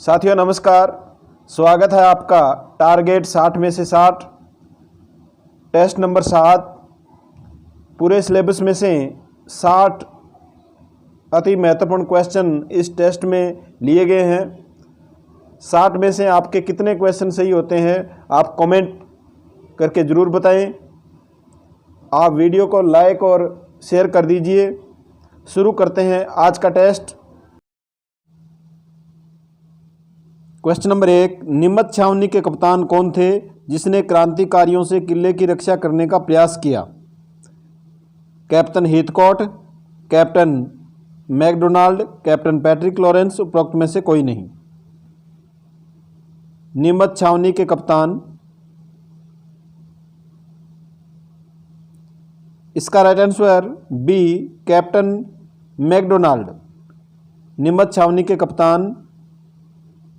साथियों नमस्कार, स्वागत है आपका टारगेट 60 में से 60 टेस्ट नंबर 7 पूरे सिलेबस में से 60 अति महत्वपूर्ण क्वेश्चन इस टेस्ट में लिए गए हैं। 60 में से आपके कितने क्वेश्चन सही होते हैं आप कमेंट करके ज़रूर बताएं। आप वीडियो को लाइक और शेयर कर दीजिए। शुरू करते हैं आज का टेस्ट। क्वेश्चन नंबर 1, नीमच छावनी के कप्तान कौन थे जिसने क्रांतिकारियों से किले की रक्षा करने का प्रयास किया? Captain Heathcote, captain Macdonald, captain Patrick Lawrence, उपरोक्त में से कोई नहीं। नीमच छावनी के कप्तान, इसका right answer B captain McDonald. Neemuch छावनी के कप्तान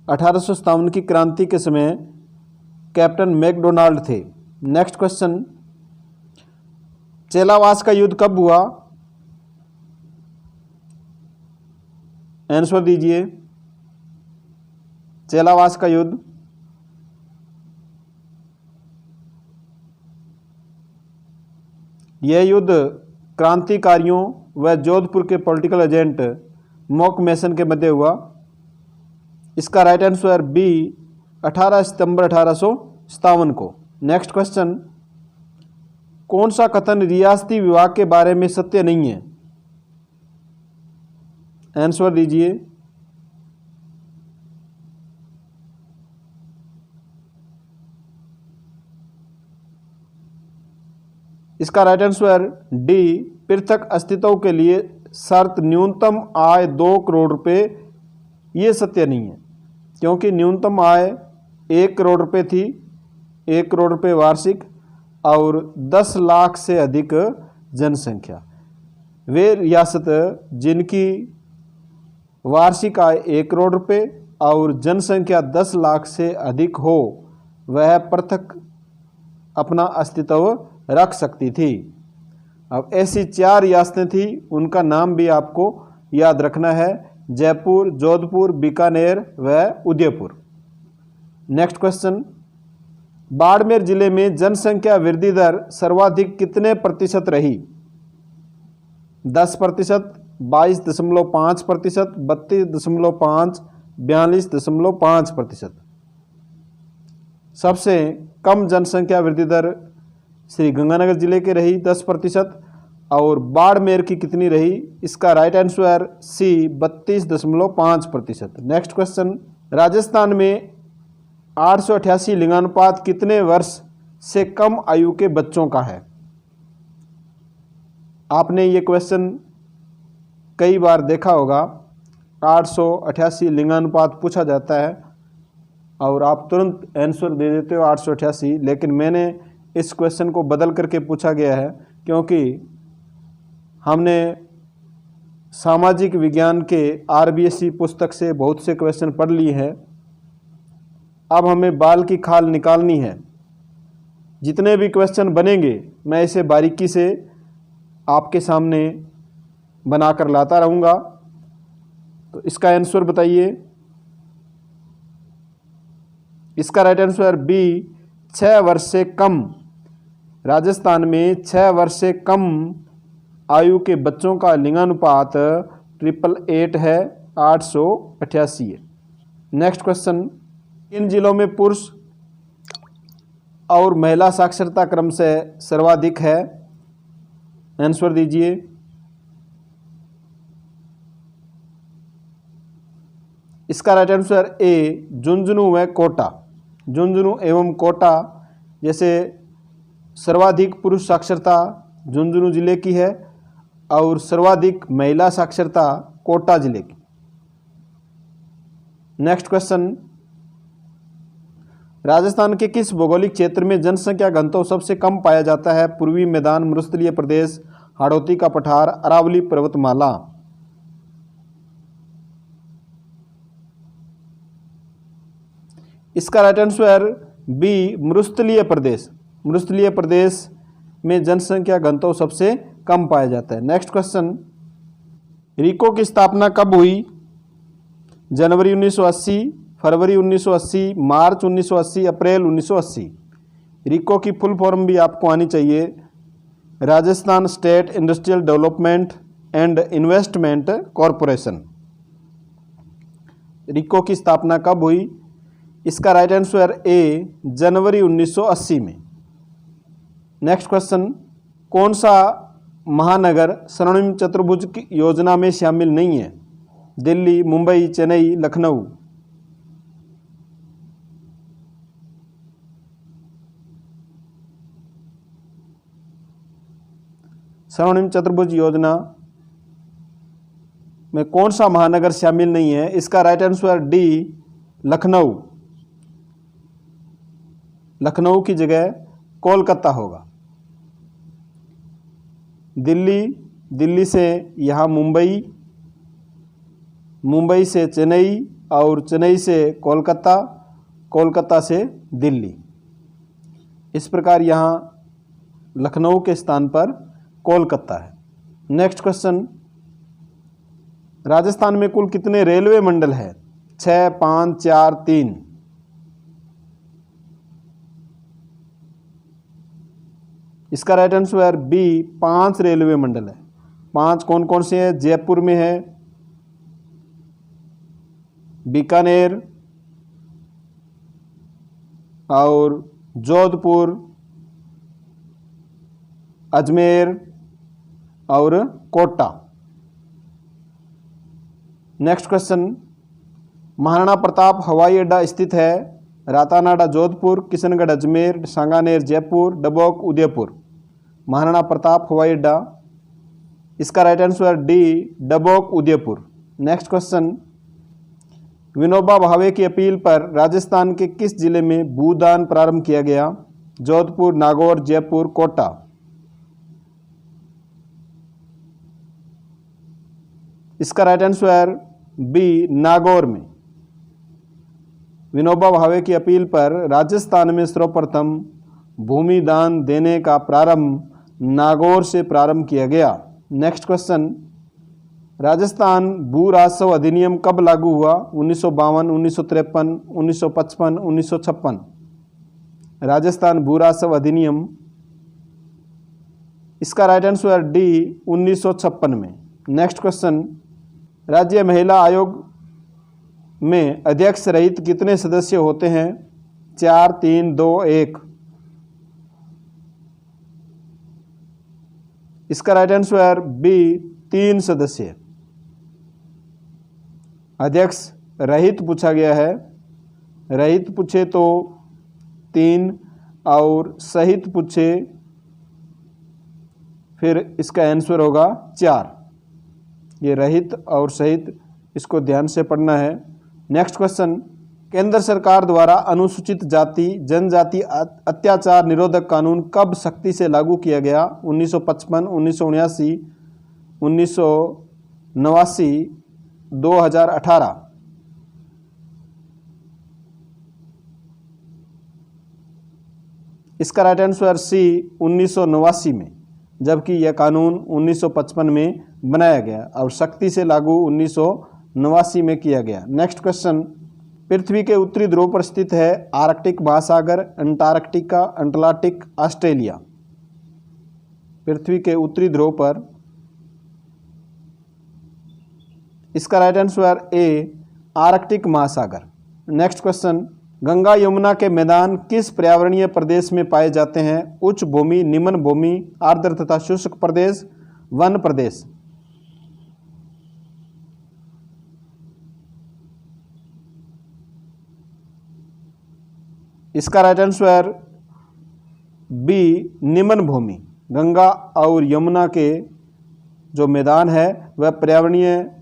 1857 की क्रांति के समय कैप्टन मैकडोनाल्ड थे। नेक्स्ट क्वेश्चन, चेलावास का युद्ध कब हुआ? आंसर दीजिए। चेलावास का युद्ध यह युद्ध क्रांतिकारियों व जोधपुर के पॉलिटिकल एजेंट मॉक मैसन के मध्य हुआ। इसका राइट आंसर बी 18 सितंबर 1857 को। नेक्स्ट क्वेश्चन, कौन सा कथन रियासती विभाग के बारे में सत्य नहीं है? आंसर दीजिए। इसका राइट आंसर डी पृथक अस्तित्व के लिए शर्त न्यूनतम आय 2 करोड़ रुपए, ये सत्य नहीं है क्योंकि न्यूनतम आय 1 करोड़ रुपए थी, 1 करोड़ रुपए वार्षिक और 10 लाख से अधिक जनसंख्या। वे रियासत जिनकी वार्षिक आय 1 करोड़ रुपए और जनसंख्या 10 लाख से अधिक हो वह पृथक अपना अस्तित्व रख सकती थी। अब ऐसी 4 रियासतें थी, उनका नाम भी आपको याद रखना है, जयपुर, जोधपुर, बीकानेर व उदयपुर। नेक्स्ट क्वेश्चन, बाड़मेर जिले में जनसंख्या वृद्धि दर सर्वाधिक कितने प्रतिशत रही? 10%, 22.5%, 32.5%, 42.5%। सबसे कम जनसंख्या वृद्धि दर श्री गंगानगर जिले के रही 10% और बाड़मेर की कितनी रही? इसका right answer C 32.5%। Next question, Rajasthan में 888 लिंगानुपात कितने वर्ष से कम आयु के बच्चों का है? आपने ये क्वेश्चन कई बार देखा होगा। 888 लिंगानुपात पूछा जाता है और आप तुरंत आंसर दे देते हो 888, लेकिन मैंने इस क्वेश्चन को बदल करके पूछा गया है क्योंकि हमने सामाजिक विज्ञान के आरबीएसई पुस्तक से बहुत से क्वेश्चन पढ़ लिए हैं। अब हमें बाल की खाल निकालनी है। जितने भी क्वेश्चन बनेंगे मैं इसे बारीकी से आपके सामने बनाकर लाता रहूँगा। तो इसका आंसर बताइए। इसका राइट आंसर बी 6 वर्ष से कम। राजस्थान में 6 वर्ष से कम आयु के बच्चों का लिंगानुपात 888 है, 888 है। नेक्स्ट क्वेश्चन, इन जिलों में पुरुष और महिला साक्षरता क्रम से सर्वाधिक है? आंसर दीजिए। इसका राइट आंसर ए झुंझुनू व कोटा। झुंझुनू एवं कोटा जैसे सर्वाधिक पुरुष साक्षरता झुंझुनू जिले की है और सर्वाधिक महिला साक्षरता कोटा जिले की। नेक्स्ट क्वेश्चन, राजस्थान के किस भौगोलिक क्षेत्र में जनसंख्या घनत्व सबसे कम पाया जाता है? पूर्वी मैदान, मरुस्थलीय प्रदेश, हाड़ौती का पठार, अरावली पर्वतमाला। इसका राइट आंसर बी मरुस्थलीय प्रदेश। मरुस्थलीय प्रदेश में जनसंख्या घनत्व सबसे कम पाया जाता है। नेक्स्ट क्वेश्चन, रिको की स्थापना कब हुई? जनवरी 1980, फरवरी 1980, मार्च 1980, अप्रैल 1980। रिको की फुल फॉर्म भी आपको आनी चाहिए, Rajasthan state industrial development and investment corporation. RIICO की स्थापना कब हुई? इसका राइट आंसर ए, जनवरी 1980 में। नेक्स्ट क्वेश्चन, कौन सा महानगर स्वर्णिम चतुर्भुज की योजना में शामिल नहीं है? दिल्ली, मुंबई, चेन्नई, लखनऊ। स्वर्णिम चतुर्भुज योजना में कौन सा महानगर शामिल नहीं है? इसका right answer D, Lucknow. Lucknow की जगह कोलकाता होगा। दिल्ली, दिल्ली से यहाँ मुंबई, मुंबई से चेन्नई और चेन्नई से कोलकाता, कोलकाता से दिल्ली। इस प्रकार यहाँ लखनऊ के स्थान पर कोलकाता है। नेक्स्ट क्वेश्चन, राजस्थान में कुल कितने रेलवे मंडल है? 6, 5, 4, 3। इसका राइट आंसर बी, 5 रेलवे मंडल है। 5 कौन कौन से हैं? जयपुर में है, बीकानेर और जोधपुर, अजमेर और कोटा। नेक्स्ट क्वेश्चन, महाराणा प्रताप हवाई अड्डा स्थित है? रातानाडा जोधपुर, किशनगढ़ अजमेर, सांगानेर जयपुर, डबोक उदयपुर। महाराणा प्रताप हवाई अड्डा, इसका right answer D, Dabok Udaipur. Next question, Vinoba Bhave की अपील पर राजस्थान के किस जिले में भूदान प्रारंभ किया गया? जोधपुर, नागौर, जयपुर, कोटा। इसका राइट आंसर बी, नागौर में। विनोबा भावे की अपील पर राजस्थान में सर्वप्रथम भूमि दान देने का प्रारंभ नागौर से प्रारंभ किया गया। नेक्स्ट क्वेश्चन, राजस्थान भू राजस्व अधिनियम कब लागू हुआ? 1952, 1953, 1955, 1956। राजस्थान भू राजस्व अधिनियम, इसका राइट आंसर डी, 1956 में। नेक्स्ट क्वेश्चन, राज्य महिला आयोग में अध्यक्ष रहित कितने सदस्य होते हैं? 4, 3, 2, 1। इसका राइट आंसर बी, 3 सदस्य। अध्यक्ष रहित पूछा गया है, रहित पूछे तो 3 और सहित पूछे फिर इसका आंसर होगा 4। ये रहित और सहित, इसको ध्यान से पढ़ना है। नेक्स्ट क्वेश्चन, केंद्र सरकार द्वारा अनुसूचित जाति जनजाति अत्याचार निरोधक कानून कब सख्ती से लागू किया गया? 1955, 1979, 1989, 2018। इसका राइट आंसर सी, 1989 में, जबकि यह कानून 1955 में बनाया गया और सख्ती से लागू 1989 में किया गया। नेक्स्ट क्वेश्चन, पृथ्वी के उत्तरी ध्रुव पर स्थित है आर्कटिक महासागर, अंटार्कटिका, अटलांटिक, ऑस्ट्रेलिया। पृथ्वी के उत्तरी ध्रुव पर, इसका राइट आंसर ए, आर्कटिक महासागर। नेक्स्ट क्वेश्चन, गंगा यमुना के मैदान किस पर्यावरणीय प्रदेश में पाए जाते हैं? उच्च भूमि, निम्न भूमि, आर्द्र तथा शुष्क प्रदेश, वन प्रदेश। इसका राइट आंसर बी, निम्न भूमि। गंगा और यमुना के जो मैदान है वह पर्यावरणीय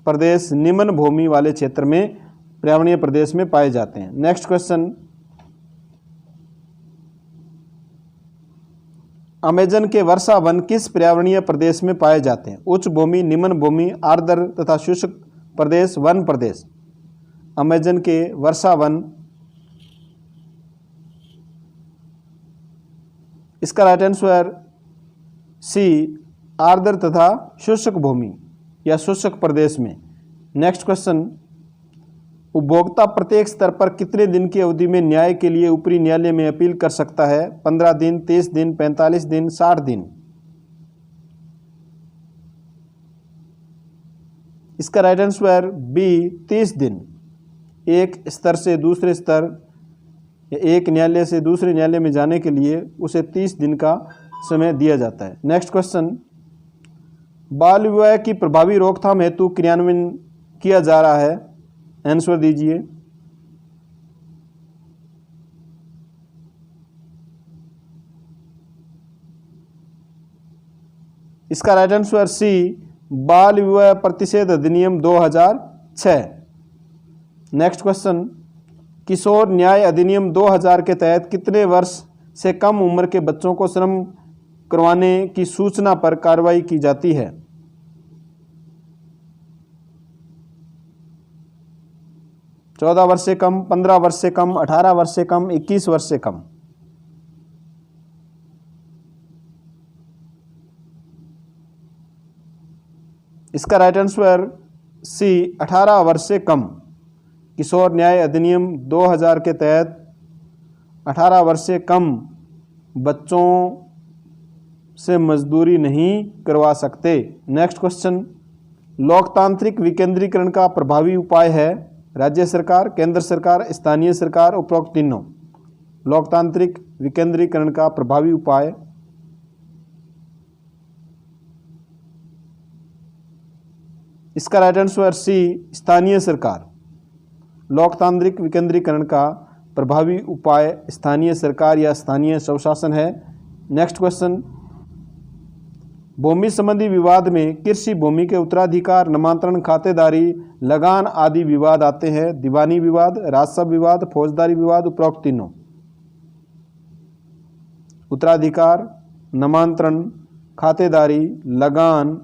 प्रदेश निम्न भूमि वाले क्षेत्र में, पर्यावरणीय प्रदेश में पाए जाते हैं। नेक्स्ट क्वेश्चन, अमेजन के वर्षा वन किस पर्यावरणीय प्रदेश में पाए जाते हैं? उच्च भूमि, निम्न भूमि, आर्द्र तथा शुष्क प्रदेश, वन प्रदेश। अमेजन के वर्षा वन, इसका राइट आंसर सी, आर्द्र तथा शुष्क भूमि या शुष्क प्रदेश में। नेक्स्ट क्वेश्चन, उपभोक्ता प्रत्येक स्तर पर कितने दिन की अवधि में न्याय के लिए ऊपरी न्यायालय में अपील कर सकता है? 15 दिन, 30 दिन, 45 दिन, 60 दिन। इसका राइट आंसर बी 30 दिन। एक स्तर से दूसरे स्तर, एक न्यायालय से दूसरे न्यायालय में जाने के लिए उसे 30 दिन का समय दिया जाता है। नेक्स्ट क्वेश्चन, बाल विवाह की प्रभावी रोकथाम हेतु क्रियान्वयन किया जा रहा है? आंसर दीजिए। इसका राइट आंसर सी, बाल विवाह प्रतिषेध अधिनियम 2006। नेक्स्ट क्वेश्चन, किशोर न्याय अधिनियम 2000 के तहत कितने वर्ष से कम उम्र के बच्चों को श्रम करवाने की सूचना पर कार्रवाई की जाती है? 14 वर्ष से कम, 15 वर्ष से कम, 18 वर्ष से कम, 21 वर्ष से कम। इसका राइट आंसर सी, 18 वर्ष से कम। किशोर न्याय अधिनियम 2000 के तहत 18 वर्ष से कम बच्चों से मजदूरी नहीं करवा सकते। नेक्स्ट क्वेश्चन, लोकतांत्रिक विकेंद्रीकरण का प्रभावी उपाय है? राज्य सरकार, केंद्र सरकार, स्थानीय सरकार, उपरोक्त तीनों। लोकतांत्रिक विकेंद्रीकरण का प्रभावी उपाय इसका राइट आंसर सी, स्थानीय सरकार। लोकतांत्रिक विकेंद्रीकरण का प्रभावी उपाय स्थानीय सरकार या स्थानीय स्वशासन है। नेक्स्ट क्वेश्चन, भूमि संबंधी विवाद में कृषि भूमि के उत्तराधिकार, नामांतरण, खातेदारी, लगान आदि विवाद आते हैं। दीवानी विवाद, राजस्व विवाद, फौजदारी विवाद, उपरोक्त तीनों। उत्तराधिकार, नामांतरण, खातेदारी, लगान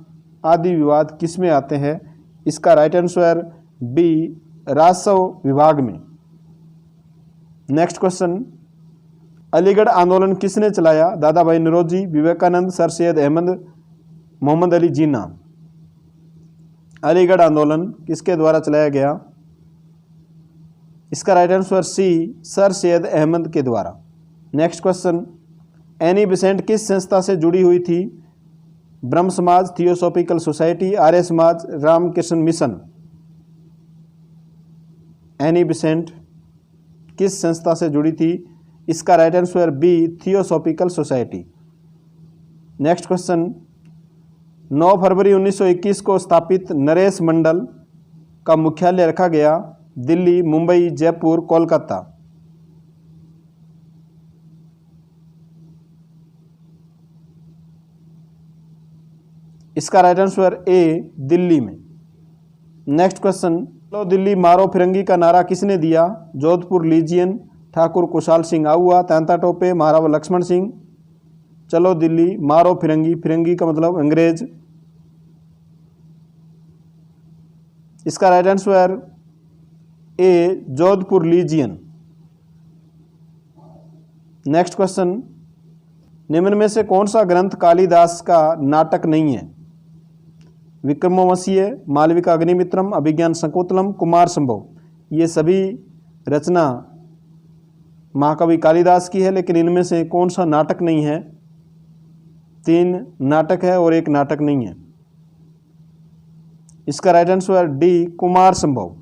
आदि विवाद किस में आते हैं? इसका राइट आंसर बी, राजस्व विभाग में। नेक्स्ट क्वेश्चन, अलीगढ़ आंदोलन किसने चलाया? Dadabhai Naoroji, Vivekananda, sir Syed Ahmad, Mohammad Ali Jinnah. अलीगढ़ आंदोलन किसके द्वारा चलाया गया? इसका right answer C, sir Syed Ahmad के द्वारा। नेक्स्ट क्वेश्चन, एनी बेसेंट किस संस्था से जुड़ी हुई थी? ब्रह्म समाज, theosophical society, Arya Samaj, Ramakrishna mission. Annie Besant किस संस्था से जुड़ी थी? इसका right answer B, theosophical society. Next question, 9 फरवरी 1921 को स्थापित नरेश मंडल का मुख्यालय रखा गया? दिल्ली, मुंबई, जयपुर, कोलकाता। इसका राइट आंसर ए, दिल्ली में। नेक्स्ट क्वेश्चन, चलो दिल्ली मारो फिरंगी का नारा किसने दिया? जोधपुर लीजियन, ठाकुर कुशाल सिंह आहुआ, तांता टोपे, महाराव लक्ष्मण सिंह। चलो दिल्ली मारो फिरंगी, फिरंगी का मतलब अंग्रेज। इसका राइट आंसर ए, जोधपुर लीजियन। नेक्स्ट क्वेश्चन, निम्न में से कौन सा ग्रंथ कालिदास का नाटक नहीं है? विक्रमोर्वशीय, मालविका अग्निमित्रम, अभिज्ञान शकुंतलम, कुमार संभव। ये सभी रचना महाकवि कालिदास की है, लेकिन इनमें से कौन सा नाटक नहीं है? 3 नाटक है और 1 नाटक नहीं है। इसका राइट आंसर डी, कुमार संभव।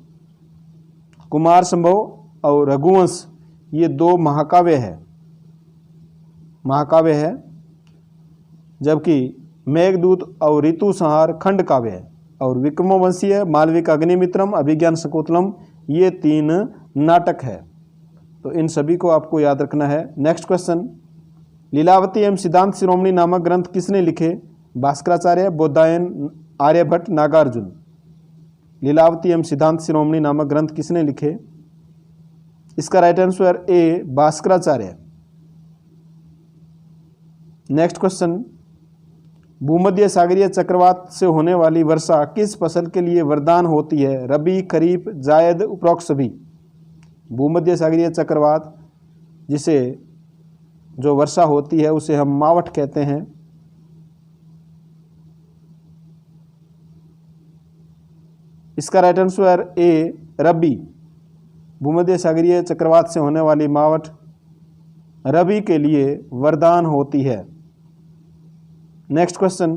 कुमार संभव और रघुवंश ये 2 महाकाव्य है, महाकाव्य है, जबकि मेघदूत और ऋतु संहार खंड काव्य है। और विक्रमोर्वशीय, मालविका अग्निमित्रम, अभिज्ञान शकुंतलम ये 3 नाटक है। तो इन सभी को आपको याद रखना है। नेक्स्ट क्वेश्चन, लीलावती एवं सिद्धांत शिरोमणि नामक ग्रंथ किसने लिखे? भास्कराचार्य, बोधायन, आर्यभट्ट, नागार्जुन। लीलावती एवं सिद्धांत शिरोमणि नामक ग्रंथ किसने लिखे? इसका राइट आंसर ए, भास्कराचार्य। नेक्स्ट क्वेश्चन, भूमध्य सागरीय चक्रवात से होने वाली वर्षा किस फसल के लिए वरदान होती है? रबी, खरीफ, जायद, उपरोक्त सभी। भूमध्य सागरीय चक्रवात जिसे जो वर्षा होती है उसे हम मावठ कहते हैं। इसका राइट आंसर ए, रबी। भूमध्य सागरीय चक्रवात से होने वाली मावठ रबी के लिए वरदान होती है। नेक्स्ट क्वेश्चन,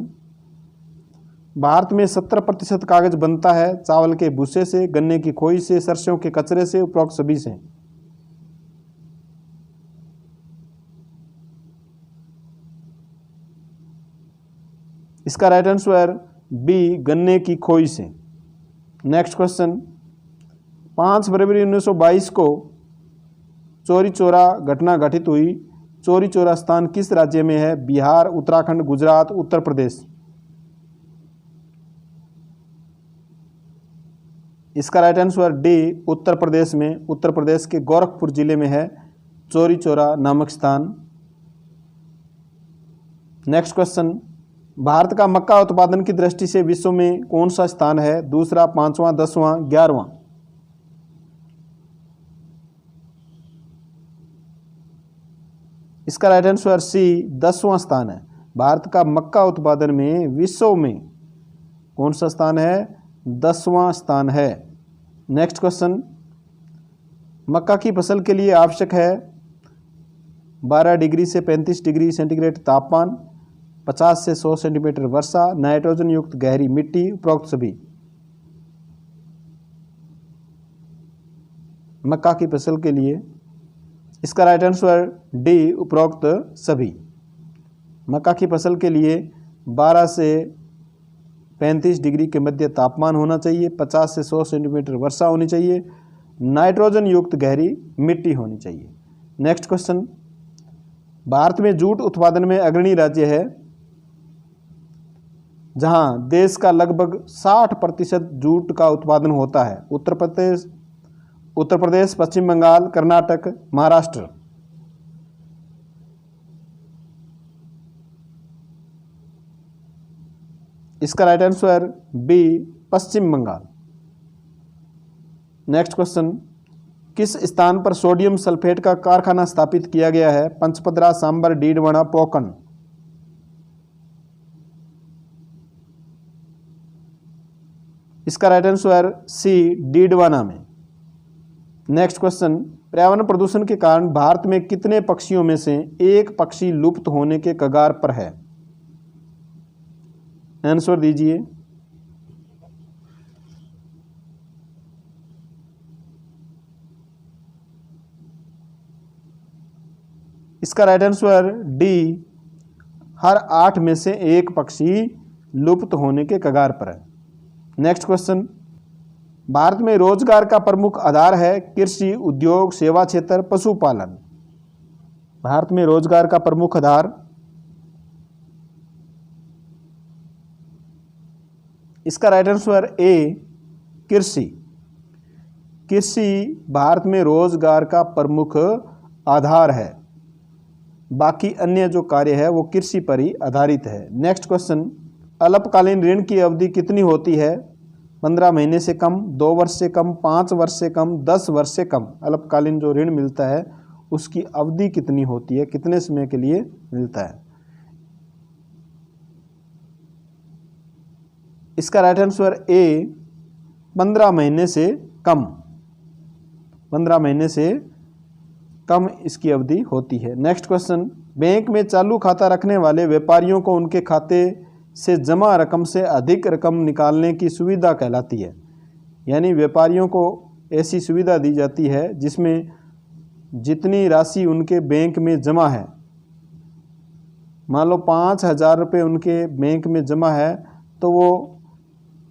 भारत में 70% कागज बनता है चावल के भूसे से, गन्ने की खोई से, सरसों के कचरे से, उपरोक्त सभी से। इसका राइट आंसर बी, गन्ने की खोई से। नेक्स्ट क्वेश्चन, 5 फरवरी 1922 को चौरी चौरा घटना घटित हुई। चौरी चौरा स्थान किस राज्य में है? बिहार, उत्तराखंड, गुजरात, उत्तर प्रदेश। इसका right answer D, Uttar Pradesh में। उत्तर प्रदेश के गोरखपुर जिले में है चौरी चौरा नामक स्थान। नेक्स्ट क्वेश्चन, भारत का मक्का उत्पादन की दृष्टि से विश्व में कौन सा स्थान है? दूसरा, 5वां, 10वां, 11वां। इसका राइट आंसर सी, 10वां स्थान है। भारत का मक्का उत्पादन में विश्व में कौन सा स्थान है? 10वां स्थान है। नेक्स्ट क्वेश्चन, मक्का की फसल के लिए आवश्यक है 12 डिग्री से 35 डिग्री सेंटीग्रेड तापमान, 50 से 100 सेंटीमीटर वर्षा, नाइट्रोजन युक्त गहरी मिट्टी, उपरोक्त सभी। मक्का की फसल के लिए इसका राइट आंसर डी, उपरोक्त सभी। मक्का की फसल के लिए 12 से 35 डिग्री के मध्य तापमान होना चाहिए, 50 से 100 सेंटीमीटर वर्षा होनी चाहिए, नाइट्रोजन युक्त गहरी मिट्टी होनी चाहिए। नेक्स्ट क्वेश्चन, भारत में जूट उत्पादन में अग्रणी राज्य है जहां देश का लगभग 60% जूट का उत्पादन होता है। उत्तर प्रदेश, पश्चिम बंगाल, कर्नाटक, महाराष्ट्र। इसका राइट आंसर बी, पश्चिम बंगाल। नेक्स्ट क्वेश्चन, किस स्थान पर सोडियम सल्फेट का कारखाना स्थापित किया गया है? पंचपदरा, सांबर, डीडवाना, पोकन। इसका राइट आंसर सी, डीडवाना में। नेक्स्ट क्वेश्चन, पर्यावरण प्रदूषण के कारण भारत में कितने पक्षियों में से एक पक्षी लुप्त होने के कगार पर है? आंसर दीजिए। इसका राइट आंसर डी, हर 8 में से एक पक्षी लुप्त होने के कगार पर है। नेक्स्ट क्वेश्चन, भारत में रोजगार का प्रमुख आधार है कृषि, उद्योग, सेवा क्षेत्र, पशुपालन। भारत में रोजगार का प्रमुख आधार, इसका राइट आंसर ए, कृषि। कृषि भारत में रोजगार का प्रमुख आधार है, बाकी अन्य जो कार्य है वो कृषि पर ही आधारित है। नेक्स्ट क्वेश्चन, अल्पकालीन ऋण की अवधि कितनी होती है? 15 महीने से कम, 2 वर्ष से कम, 5 वर्ष से कम, 10 वर्ष से कम। अल्पकालीन जो ऋण मिलता है उसकी अवधि कितनी होती है, कितने समय के लिए मिलता है? इसका राइट आंसर ए, 15 महीने से कम। 15 महीने से कम इसकी अवधि होती है। नेक्स्ट क्वेश्चन, बैंक में चालू खाता रखने वाले व्यापारियों को उनके खाते से जमा रकम से अधिक रकम निकालने की सुविधा कहलाती है। यानी व्यापारियों को ऐसी सुविधा दी जाती है जिसमें जितनी राशि उनके बैंक में जमा है, मान लो 5,000 रुपये उनके बैंक में जमा है तो वो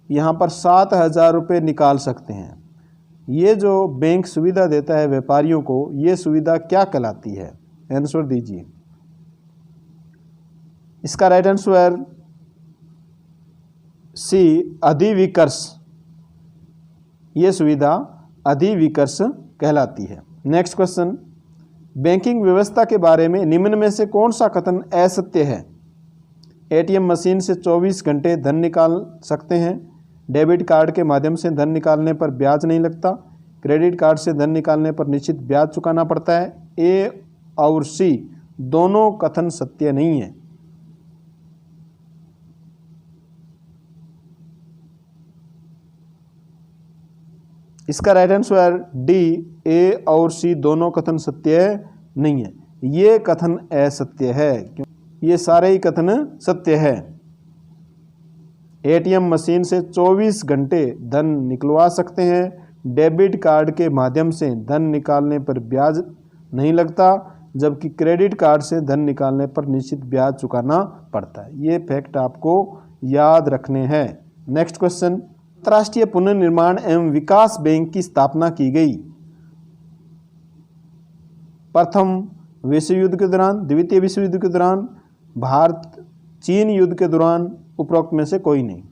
यहाँ पर 7,000 रुपये निकाल सकते हैं। ये जो बैंक सुविधा देता है व्यापारियों को, ये सुविधा क्या कहलाती है? आंसर दीजिए। इसका राइट आंसर सी, अधिविकर्ष। ये सुविधा अधिविकर्ष कहलाती है। नेक्स्ट क्वेश्चन, बैंकिंग व्यवस्था के बारे में निम्न में से कौन सा कथन असत्य है? एटीएम मशीन से 24 घंटे धन निकाल सकते हैं, डेबिट कार्ड के माध्यम से धन निकालने पर ब्याज नहीं लगता, क्रेडिट कार्ड से धन निकालने पर निश्चित ब्याज चुकाना पड़ता है। ए और सी दोनों कथन सत्य नहीं है। इसका राइट आंसर डी, ए और सी दोनों कथन सत्य नहीं है। ये कथन असत्य है, ये सारे ही कथन सत्य है। एटीएम मशीन से 24 घंटे धन निकलवा सकते हैं। डेबिट कार्ड के माध्यम से धन निकालने पर ब्याज नहीं लगता, जबकि क्रेडिट कार्ड से धन निकालने पर निश्चित ब्याज चुकाना पड़ता है। ये फैक्ट आपको याद रखने हैं। नेक्स्ट क्वेश्चन, अंतर्राष्ट्रीय पुनर्निर्माण एवं विकास बैंक की स्थापना की गई। प्रथम विश्व युद्ध के दौरान, द्वितीय विश्व युद्ध के दौरान, भारत चीन युद्ध के दौरान, उपरोक्त में से कोई नहीं।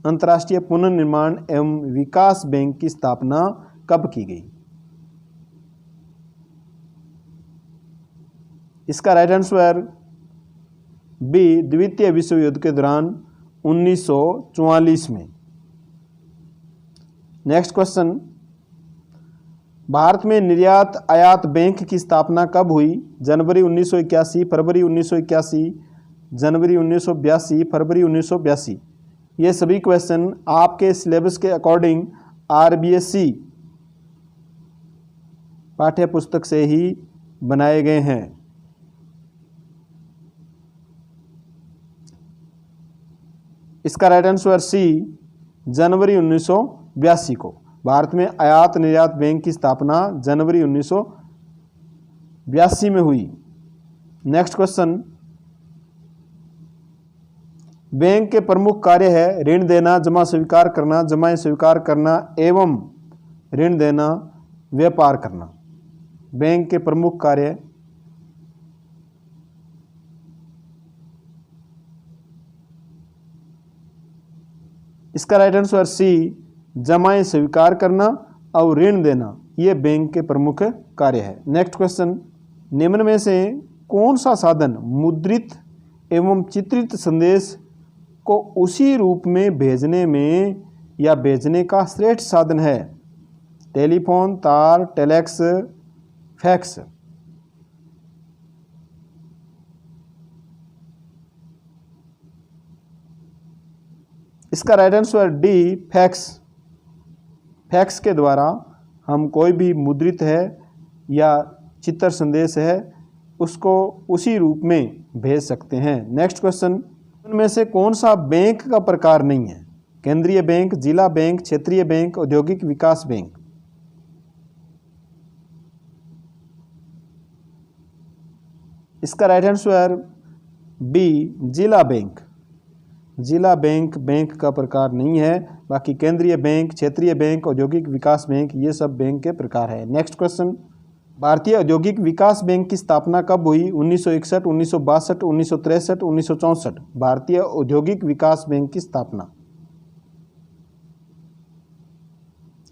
अंतर्राष्ट्रीय पुनर्निर्माण एवं विकास बैंक की स्थापना कब की गई? इसका राइट आंसर बी, द्वितीय विश्व युद्ध के दौरान 1944 में। नेक्स्ट क्वेश्चन, भारत में निर्यात आयात बैंक की स्थापना कब हुई? जनवरी 1981, फरवरी 1981, जनवरी 1982, फरवरी 1982। ये सभी क्वेश्चन आपके सिलेबस के अकॉर्डिंग आरबीएससी पाठ्य पुस्तक से ही बनाए गए हैं। इसका राइट आंसर सी, जनवरी 1982 को भारत में आयात निर्यात बैंक की स्थापना जनवरी 1982 में हुई। नेक्स्ट क्वेश्चन, बैंक के प्रमुख कार्य है ऋण देना, जमा स्वीकार करना, जमाएं स्वीकार करना एवं ऋण देना, व्यापार करना। बैंक के प्रमुख कार्य, इसका राइट आंसर सी, जमाएं स्वीकार करना और ऋण देना, ये बैंक के प्रमुख कार्य है। नेक्स्ट क्वेश्चन, निम्न में से कौन सा साधन मुद्रित एवं चित्रित संदेश को उसी रूप में भेजने में या भेजने का श्रेष्ठ साधन है? टेलीफोन, तार, टेलेक्स, फैक्स। इसका right answer D, fax. Fax के द्वारा हम कोई भी मुद्रित है या चित्र संदेश है उसको उसी रूप में भेज सकते हैं। नेक्स्ट क्वेश्चन, उनमें से कौन सा बैंक का प्रकार नहीं है? केंद्रीय बैंक, जिला बैंक, क्षेत्रीय बैंक, औद्योगिक विकास बैंक। इसका राइट आंसर बी, जिला बैंक। जिला बैंक बैंक का प्रकार नहीं है, बाकी केंद्रीय बैंक, क्षेत्रीय बैंक, औद्योगिक विकास बैंक ये सब बैंक के प्रकार है। नेक्स्ट क्वेश्चन, भारतीय औद्योगिक विकास बैंक की स्थापना कब हुई? 1961, 1962, 1963, 1964। भारतीय औद्योगिक विकास बैंक की स्थापना,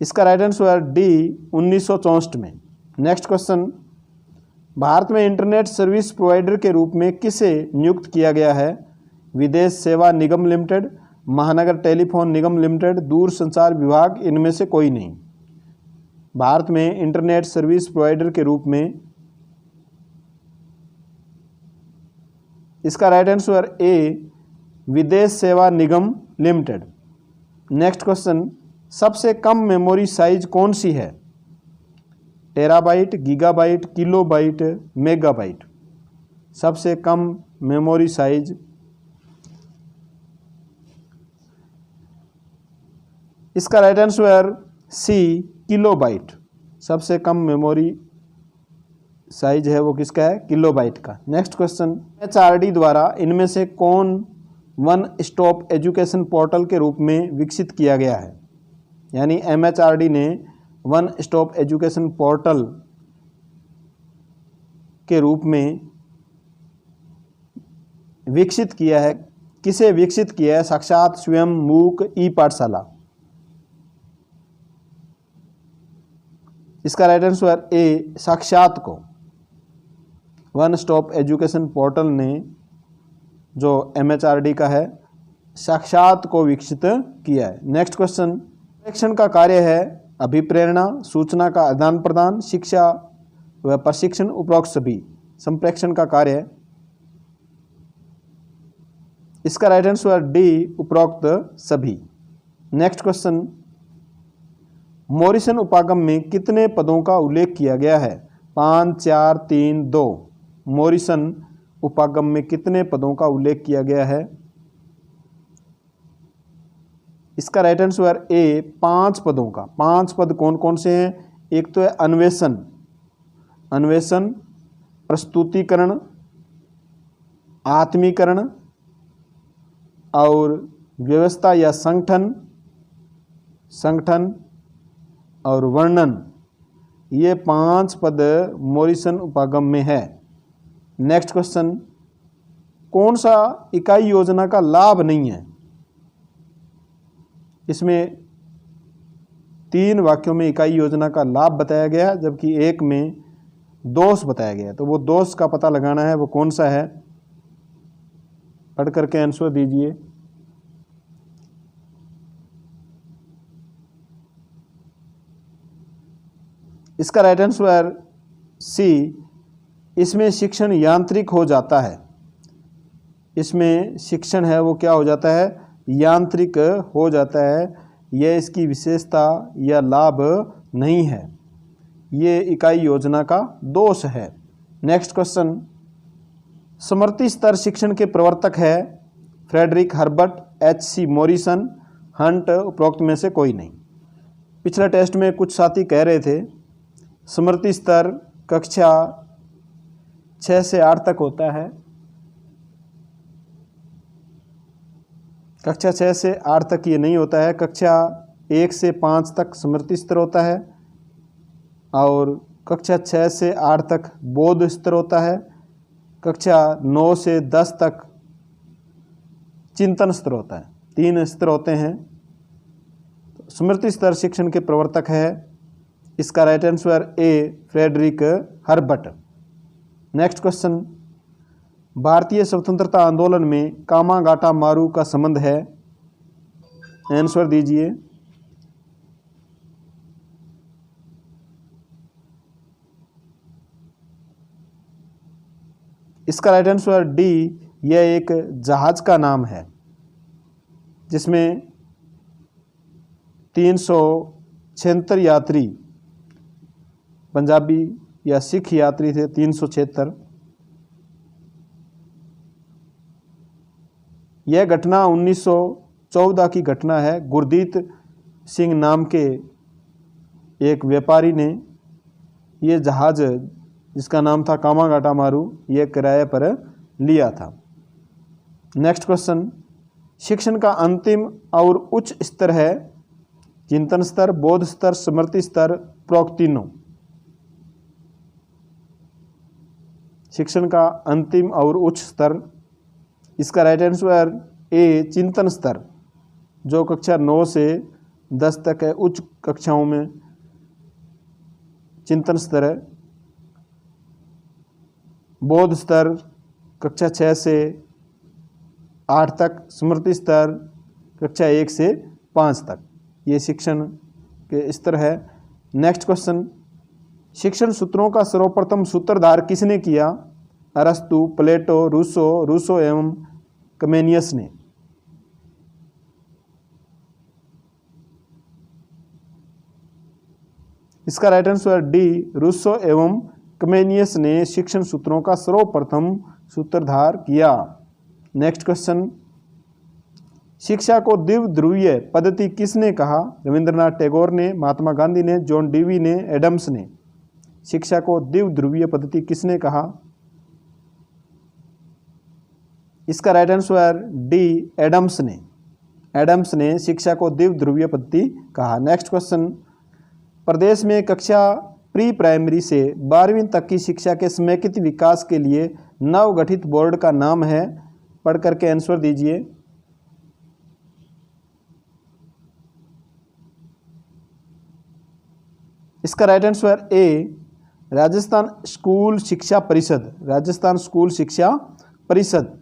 इसका राइट आंसर डी, 1964 में। नेक्स्ट क्वेश्चन, भारत में इंटरनेट सर्विस प्रोवाइडर के रूप में किसे नियुक्त किया गया है? विदेश सेवा निगम लिमिटेड, महानगर टेलीफोन निगम लिमिटेड, दूरसंचार विभाग, इनमें से कोई नहीं। भारत में इंटरनेट सर्विस प्रोवाइडर के रूप में, इसका राइट आंसर ए, विदेश सेवा निगम लिमिटेड। नेक्स्ट क्वेश्चन, सबसे कम मेमोरी साइज कौन सी है? Terabyte, gigabyte, kilobyte, megabyte. सबसे कम मेमोरी साइज, इसका राइट आंसर सी, किलोबाइट। सबसे कम मेमोरी साइज है वो किसका है? किलोबाइट का। नेक्स्ट क्वेश्चन, एचआरडी द्वारा इनमें से कौन वन स्टॉप एजुकेशन पोर्टल के रूप में विकसित किया गया है? यानी एमएचआरडी ने वन स्टॉप एजुकेशन पोर्टल के रूप में विकसित किया है। किसे विकसित किया है? साक्षात, स्वयं, मूक, ई पाठशाला। इसका राइट आंसर ए, साक्षात को। वन स्टॉप एजुकेशन पोर्टल ने जो एमएचआरडी का है साक्षात को विकसित किया है। नेक्स्ट क्वेश्चन, संप्रेषण का कार्य है अभिप्रेरणा, सूचना का आदान प्रदान, शिक्षा व प्रशिक्षण, उपरोक्त सभी। संप्रेषण का कार्य है, इसका राइट आंसर डी, उपरोक्त सभी। नेक्स्ट क्वेश्चन, मॉरिसन उपागम में कितने पदों का उल्लेख किया गया है? 5, 4, 3, 2। मॉरिसन उपागम में कितने पदों का उल्लेख किया गया है? इसका राइट आंसर ए 5 पदों का। 5 पद कौन कौन से हैं? एक तो है अन्वेषण, अन्वेषण, प्रस्तुतिकरण, आत्मीकरण और व्यवस्था या संगठन, संगठन और वर्णन। ये 5 पद मॉरिसन उपागम में है। नेक्स्ट क्वेश्चन, कौन सा इकाई योजना का लाभ नहीं है? इसमें 3 वाक्यों में इकाई योजना का लाभ बताया गया है, जबकि एक में दोष बताया गया है। तो वो दोष का पता लगाना है, वो कौन सा है? पढ़ करके आंसर दीजिए। इसका राइट आंसर सी, इसमें शिक्षण यांत्रिक हो जाता है। इसमें शिक्षण है वो क्या हो जाता है? यांत्रिक हो जाता है। यह इसकी विशेषता या लाभ नहीं है, ये इकाई योजना का दोष है। नेक्स्ट क्वेश्चन, समवर्ती स्तर शिक्षण के प्रवर्तक है Frederick Herbert, H.C. Morrison, Hunt, उपरोक्त में से कोई नहीं। पिछले टेस्ट में कुछ साथी कह रहे थे समवर्ती स्तर कक्षा 6 से 8 तक होता है। कक्षा 6 से 8 तक ये नहीं होता है। कक्षा 1 से 5 तक समवर्ती स्तर होता है और कक्षा 6 से 8 तक बोध स्तर होता है। कक्षा 9 से 10 तक चिंतन स्तर होता है। 3 स्तर होते हैं। तो स्मृति स्तर शिक्षण के प्रवर्तक है। इसका right answer A Frederick Herbert. Next question, भारतीय स्वतंत्रता आंदोलन में कामागाटा मारू का संबंध है? आंसर दीजिए। इसका राइट आंसर डी, यह एक जहाज का नाम है जिसमें 376 यात्री पंजाबी या सिख यात्री थे। 376। यह घटना 1914 की घटना है। गुरदीत सिंह नाम के एक व्यापारी ने ये जहाज, जिसका नाम था कामागाटा मारू, ये किराए पर लिया था। नेक्स्ट क्वेश्चन, शिक्षण का अंतिम और उच्च स्तर है चिंतन स्तर, बोध स्तर, स्मृति स्तर, प्रोक्त तीनों। शिक्षण का अंतिम और उच्च स्तर, इसका राइट आंसर ए चिंतन स्तर, जो कक्षा 9 से 10 तक है। उच्च कक्षाओं में चिंतन स्तर है। बोध स्तर कक्षा 6 से 8 तक, स्मृति स्तर कक्षा 1 से 5 तक, ये शिक्षण के स्तर है। नेक्स्ट क्वेश्चन, शिक्षण सूत्रों का सर्वप्रथम सूत्रधार किसने किया? अरस्तु, प्लेटो, रूसो एवं कमेनियस ने। इसका राइट आंसर डी, रूसो एवं कमेनियस ने शिक्षण सूत्रों का सर्वप्रथम सूत्रधार किया। नेक्स्ट क्वेश्चन, शिक्षा को द्विध्रुवीय पद्धति किसने कहा? रविंद्रनाथ टैगोर ने, महात्मा गांधी ने, जॉन डीवी ने, एडम्स ने। शिक्षा को द्विध्रुवीय पद्धति किसने कहा? इसका राइट आंसर डी, एडम्स ने। एडम्स ने शिक्षा को द्विध्रुवीय पद्धति कहा। नेक्स्ट क्वेश्चन, प्रदेश में कक्षा प्री प्राइमरी से 12वीं तक की शिक्षा के समेकित विकास के लिए नवगठित बोर्ड का नाम है? पढ़ करके आंसर दीजिए। इसका राइट आंसर ए, राजस्थान स्कूल शिक्षा परिषद। राजस्थान स्कूल शिक्षा परिषद।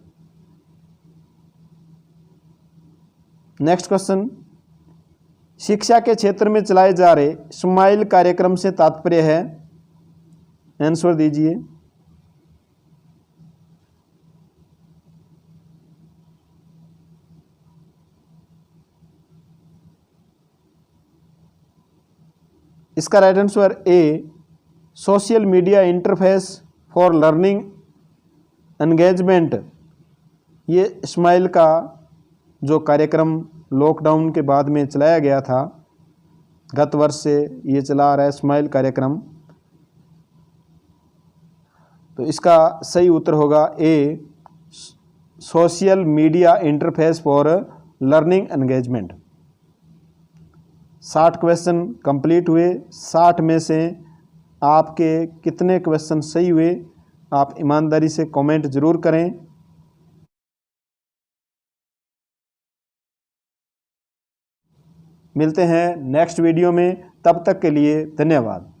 नेक्स्ट क्वेश्चन, शिक्षा के क्षेत्र में चलाए जा रहे स्माइल कार्यक्रम से तात्पर्य है? आंसर दीजिए। इसका right answer A, social media interface for learning engagement. ये स्माइल का जो कार्यक्रम लॉकडाउन के बाद में चलाया गया था, गत वर्ष से ये चला आ रहा है स्माइल कार्यक्रम। तो इसका सही उत्तर होगा A, social media interface for learning engagement. 60 question complete हुए। 60 में से आपके कितने क्वेश्चन सही हुए, आप ईमानदारी से कमेंट जरूर करें। मिलते हैं नेक्स्ट वीडियो में, तब तक के लिए धन्यवाद।